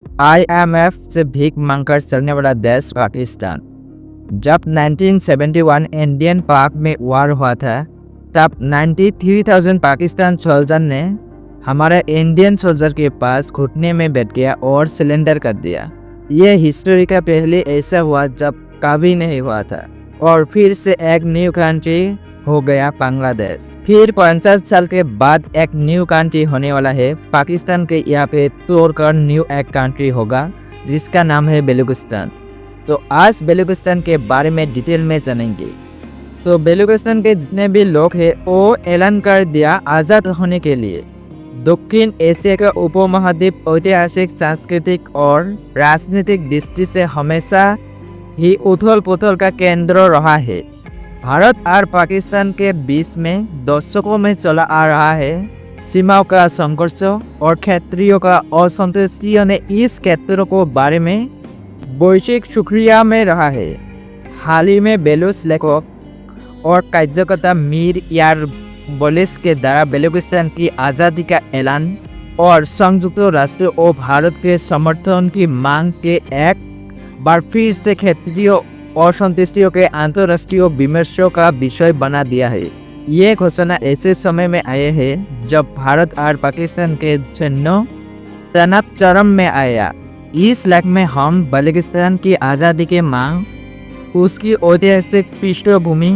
IMF से भीख मांगकर चलने वाला देश पाकिस्तान। जब 1971 इंडियन पाक में वार हुआ था, तब 93,000 पाकिस्तान सोल्जर ने हमारे इंडियन सोल्जर के पास घुटने में बैठ गया और सिलेंडर कर दिया। ये हिस्ट्री का पहले ऐसा हुआ जब कभी नहीं हुआ था। और फिर से एक न्यू कंट्री हो गया बांग्लादेश। फिर 50 साल के बाद एक न्यू कंट्री होने वाला है। पाकिस्तान के यहाँ पे तोड़कर न्यू एक कंट्री होगा जिसका नाम है बलूचिस्तान। तो आज बलूचिस्तान के बारे में डिटेल में जानेंगे। तो बलूचिस्तान के जितने भी लोग हैं वो ऐलान कर दिया आज़ाद होने के लिए। दक्षिण एशिया का उपमहाद्वीप ऐतिहासिक, सांस्कृतिक और राजनीतिक दृष्टि से हमेशा ही उथल पुथल का केंद्र रहा है। भारत और पाकिस्तान के बीच में दशकों में चला आ रहा है सीमाओं का संघर्ष और क्षेत्रीयों का असंतुष्टि ने इस क्षेत्र को बारे में वैश्विक सुर्खियों में रहा है। हाल ही में बेलूच लेखक और कार्यकर्ता मीर यारबोलिस के द्वारा बलूचिस्तान की आज़ादी का ऐलान और संयुक्त राष्ट्र और भारत के समर्थन की मांग के एक बार फिर से क्षेत्रीय असंतुष्टियों के अंतर्राष्ट्रीय विमर्शों का विषय बना दिया है। ये घोषणा ऐसे समय में आए हैं जब भारत और पाकिस्तान के सैन्य तनाव चरम में आया। इस लेख में हम बलूचिस्तान की आज़ादी के मांग, उसकी ऐतिहासिक पृष्ठभूमि,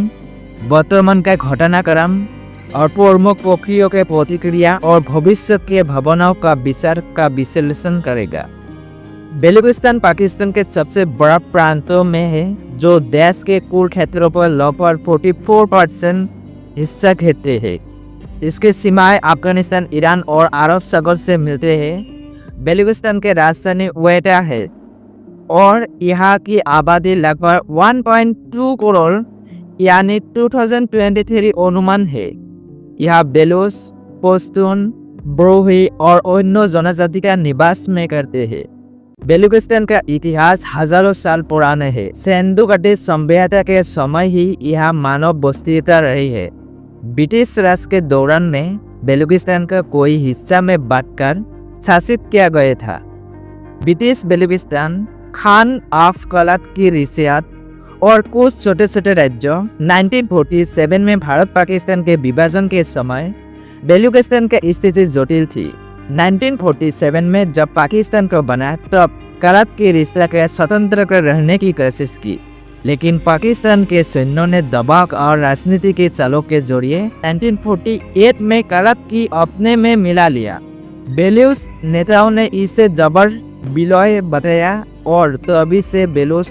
वर्तमान का घटनाक्रम और प्रमुख पक्षों के प्रतिक्रिया और भविष्य के भावनाओं का विचार का विश्लेषण करेगा। बलूचिस्तान पाकिस्तान के सबसे बड़ा प्रांतों में है जो देश के कुल क्षेत्रों पर लगभग 44% हिस्सा घेरते हैं। इसके सीमाएं अफगानिस्तान, ईरान और अरब सागर से मिलते हैं। बलूचिस्तान के राजधानी क्वेटा है और यहाँ की आबादी लगभग 1.2 करोड़ यानी 2023 अनुमान है। यहाँ बेलूच, पश्तून, ब्रोही और अन्य जनजाति का निवास में करते हैं। बलूचिस्तान का इतिहास हजारों साल पुराना है। सिंधु घाटी सभ्यता के समय ही यहाँ मानव बस्तियां रही है। ब्रिटिश राज के दौरान में बलूचिस्तान का कोई हिस्सा में बांटकर शासित किया गया था। ब्रिटिश बलूचिस्तान, खान ऑफ कलात की रियासत और कुछ छोटे छोटे राज्यों 1947 में भारत पाकिस्तान के विभाजन के समय बलूचिस्तान की स्थिति जटिल थी। 1947 में जब पाकिस्तान को बना तब कलात की रियासत के स्वतंत्र कर रहने की कोशिश की, लेकिन पाकिस्तान के सैन्यों ने दबाव और राजनीति के चालों के जरिए 1948 में कलात की अपने में मिला लिया। बेलूच नेताओं ने इसे जबर विलय बताया और तभी से बेलूच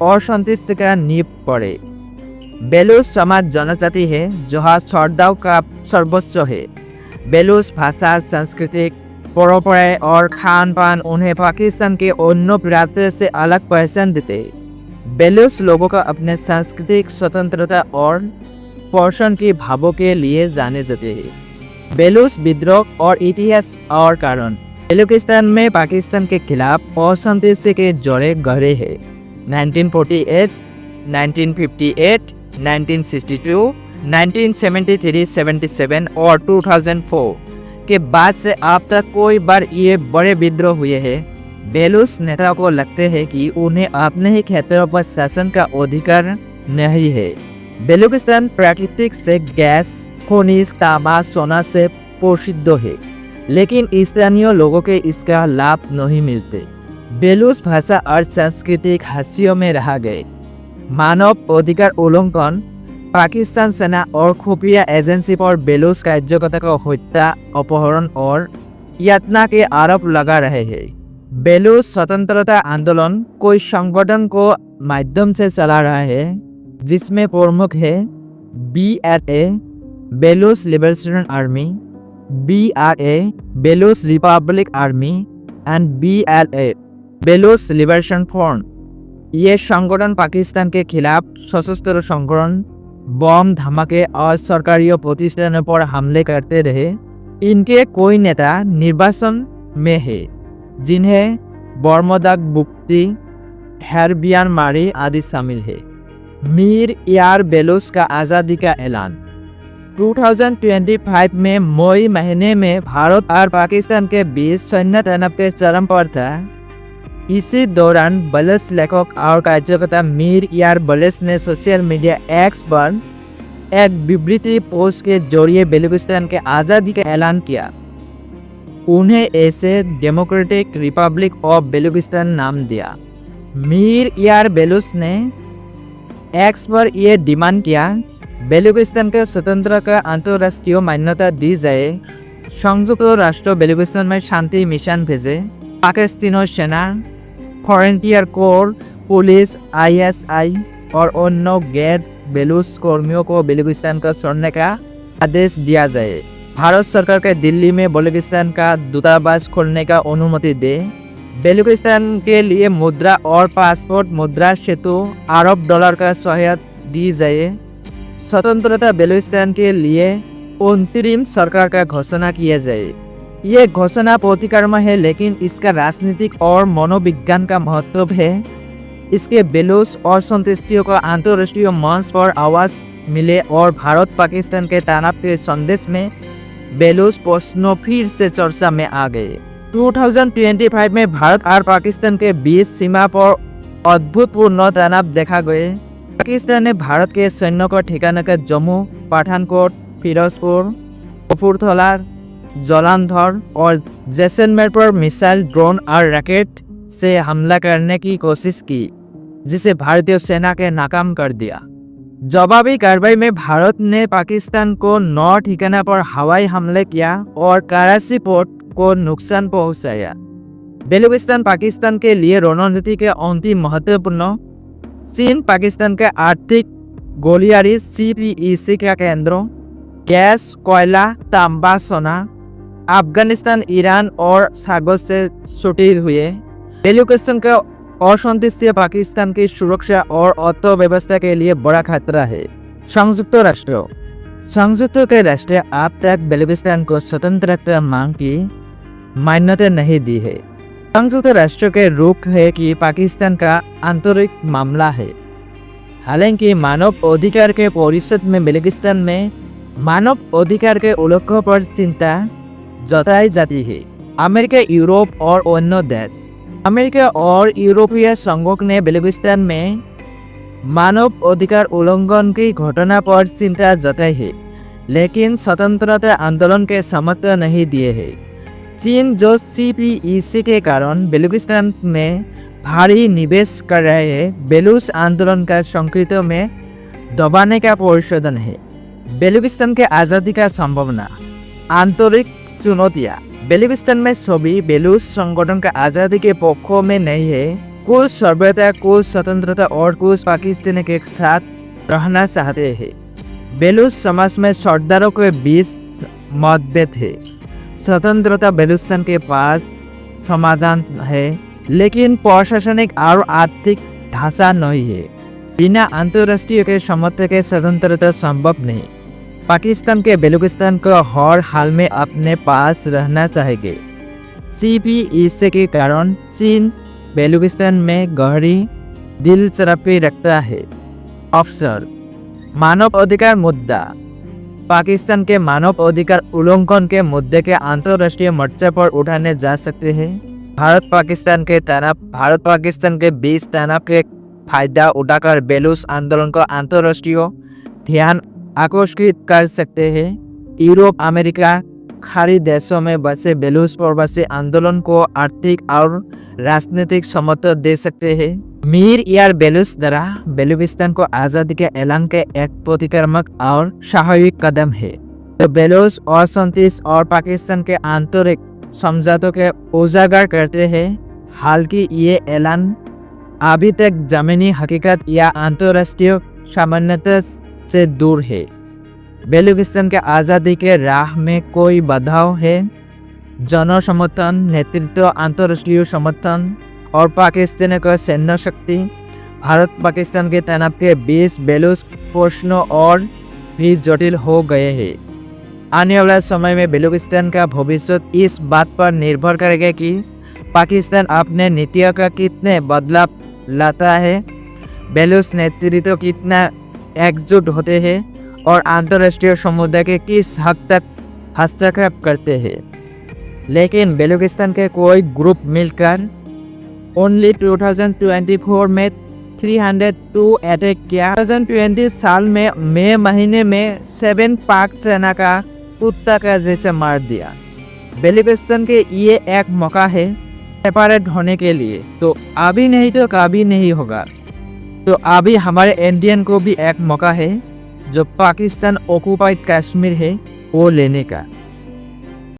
असंतुष्टि का नींव पड़े। बेलूच समाज जनजाति है जहाँ श्रद्धाओं का सर्वोच्च है। बेलूच भाषा, सांस्कृतिक परंपराएं और खान पान उन्हें पाकिस्तान के अन्य प्रांतों से अलग पहचान देते हैं। बेलूच लोगों का अपने सांस्कृतिक स्वतंत्रता और पोषण के भावों के लिए जाने जाते हैं। बेलूच विद्रोह और इतिहास और कारण। बलूचिस्तान में पाकिस्तान के खिलाफ असंतुष्टि के जड़ें गहरे हैं। 1948, 1958, 1962, 1973, 77 और 2004 के बाद से अब तक कई बार ये बड़े विद्रोह हुए हैं। बेलूच नेताओं को लगते हैं कि उन्हें अपने ही क्षेत्रों पर शासन का अधिकार नहीं है। बलूचिस्तान प्राकृतिक से गैस, खनिज, तांबा, सोना से प्रसिद्ध है, लेकिन स्थानीय लोगों के इसका लाभ नहीं मिलते। बेलूच भाषा और सांस्कृतिक हाशियों में रह गए। मानव अधिकार उल्लंघन, पाकिस्तान सेना और खुफिया एजेंसी पर बेलूच कार्यकर्ता को हत्या, अपहरण और यातना के आरोप लगा रहे हैं। बेलूच स्वतंत्रता आंदोलन कोई संगठन को माध्यम से चला रहा है जिसमें प्रमुख है BRA Baloch liberation army, BRA Baloch republic army and BLA Baloch liberation front. ये संगठन पाकिस्तान के खिलाफ सशस्त्र संगठन, बम धमाके और सरकारी प्रतिष्ठानों पर हमले करते रहे। इनके कोई नेता निर्वासन में है जिन्हें बर्मदाग बुक्ति, हैरबियान मारी आदि शामिल है। मीर यार बेलूच का आज़ादी का ऐलान 2025 में मई महीने में भारत और पाकिस्तान के बीच सैन्य तनाव के चरम पर था। इसी दौरान बलस लेखक और कार्यकर्ता मीर यार बलस ने सोशल मीडिया एक्स पर एक विबृति पोस्ट के जरिए बेलूचिस्तान के आज़ादी का ऐलान किया। उन्हें ऐसे डेमोक्रेटिक रिपब्लिक ऑफ बेलूचिस्तान नाम दिया। मीर यार बेलूच ने एक्स पर यह डिमांड किया, बेलूचिस्तान के स्वतंत्रता का अंतर्राष्ट्रीय मान्यता दी जाए, संयुक्त राष्ट्र बेलूचिस्तान में शांति मिशन भेजे, पाकिस्तानी सेना, फ्रंटियर कोर, पुलिस, ISI और अन्य गैर बेलूच कर्मियों को बेलूचिस्तान को छोड़ने का आदेश दिया जाए। भारत सरकार के दिल्ली में बेलूचिस्तान का दूतावास खोलने का अनुमति दे। बेलूचिस्तान के लिए मुद्रा और पासपोर्ट मुद्रा सेतु अरब डॉलर का सहायता दी जाए। स्वतंत्रता बेलूचिस्तान के लिए अंतरिम सरकार का घोषणा किया जाए। ये घोषणा प्रतिकर्म है, लेकिन इसका राजनीतिक और मनोविज्ञान का महत्व है। इसके बेलूच और संतुष्टियों को अंतर्राष्ट्रीय मंच पर आवाज मिले और भारत पाकिस्तान के तनाव के संदेश में बेलूच प्रश्न फिर से चर्चा में आ गए। 2025 में भारत और पाकिस्तान के बीच सीमा पर अभूतपूर्व तनाव देखा गया। पाकिस्तान ने भारत के सैन्य को ठिकाने के जम्मू, पठानकोट, फिरोजपुर, कपूरथला, जालंधर और जैसलमेर पर मिसाइल, ड्रोन और रॉकेट से हमला करने की कोशिश की, जिसे भारतीय सेना के नाकाम कर दिया। जवाबी कार्रवाई में भारत ने पाकिस्तान को 9 ठिकाना पर हवाई हमले किया और कराची पोर्ट को नुकसान पहुंचाया। बेलूचिस्तान पाकिस्तान के लिए रणनीति के अंतिम महत्वपूर्ण। चीन पाकिस्तान के आर्थिक गलियारी CPEC का केंद्र, गैस, कोयला, तांबा, सोना, अफगानिस्तान, ईरान और सागर से छुटे हुए। बेलूचिस्तान का असंतुष्टि पाकिस्तान की सुरक्षा और अर्थव्यवस्था के लिए बड़ा खतरा है। संयुक्त राष्ट्र अब तक बेलूचिस्तान को स्वतंत्रता मांग की मान्यता नहीं दी है। संयुक्त राष्ट्र के रुख है कि पाकिस्तान का आंतरिक मामला है। हालांकि मानव अधिकार के परिषद में बेलूचिस्तान में मानव अधिकार के उल्लंघन पर चिंता जताई जाती है। अमेरिका, यूरोप और अन्य देश। अमेरिका और यूरोपीय संघ ने बेलूचिस्तान में मानव अधिकार उल्लंघन की घटना पर चिंता जताई है, लेकिन स्वतंत्रता आंदोलन के समर्थन नहीं दिए है। चीन, जो CPEC के कारण बेलूचिस्तान में भारी निवेश कर रहे हैं, बेलूच आंदोलन का संकेत में दबाने का परिशोधन है। बेलूचिस्तान के आज़ादी का संभावना। आंतरिक चुनौतियाँ। बेलूचिस्तान में सभी बेलूच संगठन का आज़ादी के पक्षों में नहीं है। कुछ सभ्यता, कुछ स्वतंत्रता और कुछ पाकिस्तानी के साथ रहना चाहते हैं। बेलूच समाज में सरदारों के बीच मतभेद है। स्वतंत्रता बेलूचिस्तान के पास समाधान है, लेकिन प्रशासनिक और आर्थिक ढांचा नहीं है। बिना अंतर्राष्ट्रीय के समर्थन के स्वतंत्रता संभव नहीं। पाकिस्तान के बेलूचिस्तान को हर हाल में अपने पास रहना चाहिए। CPEC के कारण चीन बेलूचिस्तान में गहरी दिलचस्पी रखता है। अवसर। मानव अधिकार मुद्दा। पाकिस्तान के मानव अधिकार उल्लंघन के मुद्दे के अंतर्राष्ट्रीय मंच पर उठाने जा सकते हैं। भारत पाकिस्तान के बीच तनाव के फायदा उठाकर बेलूच आंदोलन को अंतर्राष्ट्रीय ध्यान आकर्षित कर सकते हैं। यूरोप, अमेरिका खाड़ी देशों में बसे बेलूच प्रवासी आंदोलन को आर्थिक और राजनीतिक समर्थन दे सकते हैं। मीर यार बेलूच द्वारा बेलूचिस्तान को आज़ादी के ऐलान के एक प्रतिक्रामक और स्वाभाविक कदम है। तो बेलूच असंतुष्ट और पाकिस्तान के आंतरिक समझौतों के उजागर करते हैं। हालांकि ये ऐलान अभी तक जमीनी हकीकत या अंतर्राष्ट्रीय सामान्यता से दूर है। बेलूचिस्तान के आज़ादी के राह में कोई बाधा है। जन समर्थन, नेतृत्व, अंतर्राष्ट्रीय समर्थन और पाकिस्तान का सैन्य शक्ति। भारत पाकिस्तान के तनाव के बीच बेलूच प्रश्न और भी जटिल हो गए हैं। आने वाले समय में बेलूचिस्तान का भविष्य इस बात पर निर्भर करेगा कि पाकिस्तान अपने नीतियों का कितने बदलाव लाता है, बेलूच नेतृत्व कितना एकजुट होते हैं और अंतर्राष्ट्रीय समुदाय के किस हद तक हस्तक्षेप करते हैं। लेकिन बेलूचिस्तान के कोई ग्रुप मिलकर ओनली 2024 में 302 अटैक किया। 2020 साल में मई महीने में 7 पाक सेना का कुत्ता का जैसे मार दिया। बेलिस्तान के ये एक मौका है सेपरेट होने के लिए, तो अभी नहीं तो कभी नहीं होगा। तो अभी हमारे इंडियन को भी एक मौका है जो पाकिस्तान ऑक्युपाइड कश्मीर है वो लेने का।